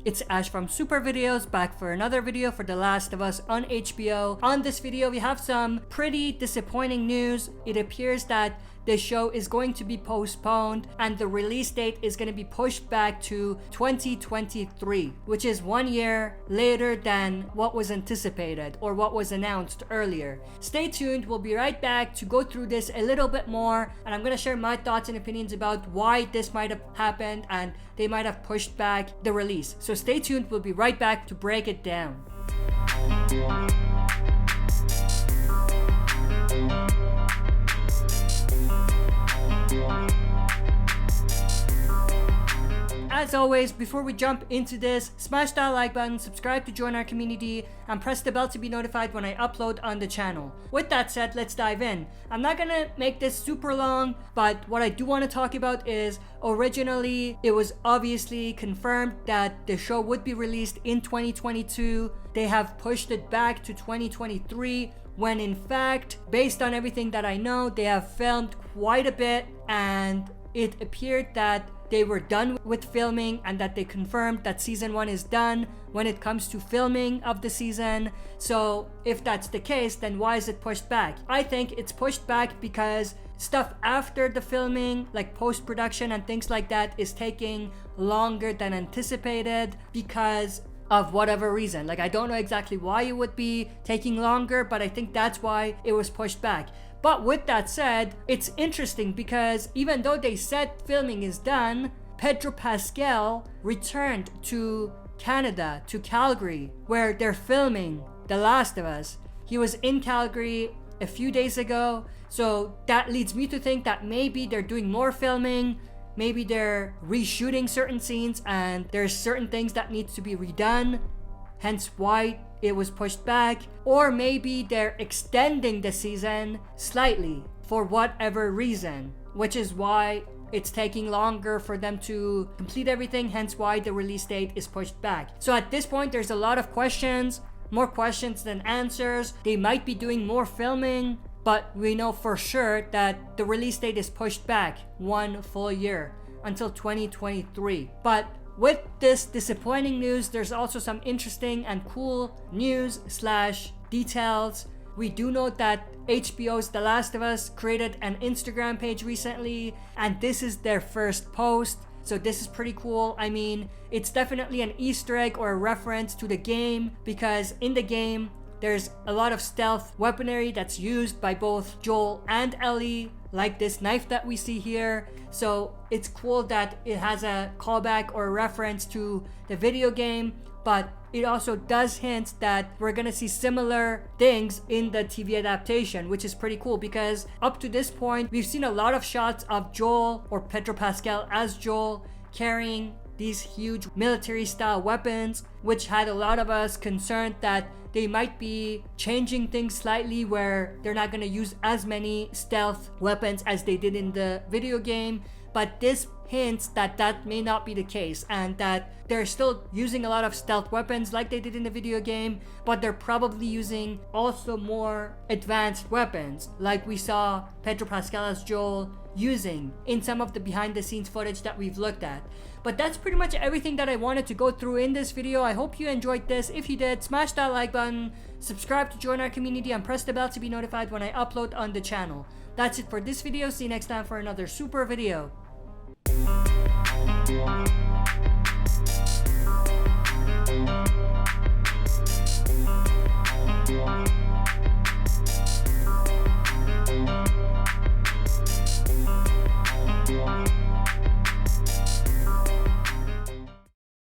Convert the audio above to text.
It's Ash from Super Videos, back for another video for The Last of Us on HBO. On this video, we have some pretty disappointing news. It appears that the show is going to be postponed and the release date is going to be pushed back to 2023, which is 1 year later than what was anticipated or what was announced earlier. Stay tuned, we'll be right back to go through this a little bit more, and I'm going to share my thoughts and opinions about why this might have happened and they might have pushed back the release. So stay tuned, we'll be right back to break it down. As always, before we jump into this, smash that like button, subscribe to join our community, and press the bell to be notified when I upload on the channel. With that said, let's dive in. I'm not gonna make this super long, but what I do want to talk about is originally it was obviously confirmed that the show would be released in 2022. They have pushed it back to 2023, when in fact, based on everything that I know, they have filmed quite a bit, and it appeared that they were done with filming and that they confirmed that season 1 is done when it comes to filming of the season. So if that's the case, then why is it pushed back? I think it's pushed back because stuff after the filming, like post-production and things like that, is taking longer than anticipated because of whatever reason. Like, I don't know exactly why it would be taking longer, but I think that's why it was pushed back. But with that said, it's interesting because even though they said filming is done, Pedro Pascal returned to Canada, to Calgary, where they're filming The Last of Us. He was in Calgary a few days ago, so that leads me to think that maybe they're doing more filming, maybe they're reshooting certain scenes and there's certain things that need to be redone, hence why it was pushed back. Or maybe they're extending the season slightly for whatever reason, which is why it's taking longer for them to complete everything, hence why the release date is pushed back. So at this point, there's a lot of questions, more questions than answers. They might be doing more filming, but we know for sure that the release date is pushed back 1 full year until 2023. But with this disappointing news, there's also some interesting and cool news / details. We do know that HBO's The Last of Us created an Instagram page recently, and this is their first post. So this is pretty cool. I mean, it's definitely an Easter egg or a reference to the game, because in the game, there's a lot of stealth weaponry that's used by both Joel and Ellie, like this knife that we see here. So it's cool that it has a callback or a reference to the video game, but it also does hint that we're gonna see similar things in the TV adaptation, which is pretty cool because up to this point, we've seen a lot of shots of Joel, or Pedro Pascal as Joel, carrying these huge military style weapons, which had a lot of us concerned that they might be changing things slightly where they're not going to use as many stealth weapons as they did in the video game. But this hints that that may not be the case and that they're still using a lot of stealth weapons like they did in the video game, but they're probably using also more advanced weapons like we saw Pedro Pascal as Joel using in some of the behind the scenes footage that we've looked at. But that's pretty much everything that I wanted to go through in this video. I hope you enjoyed this. If you did, smash that like button, subscribe to join our community, and press the bell to be notified when I upload on the channel. That's it for this video. See you next time for another super video.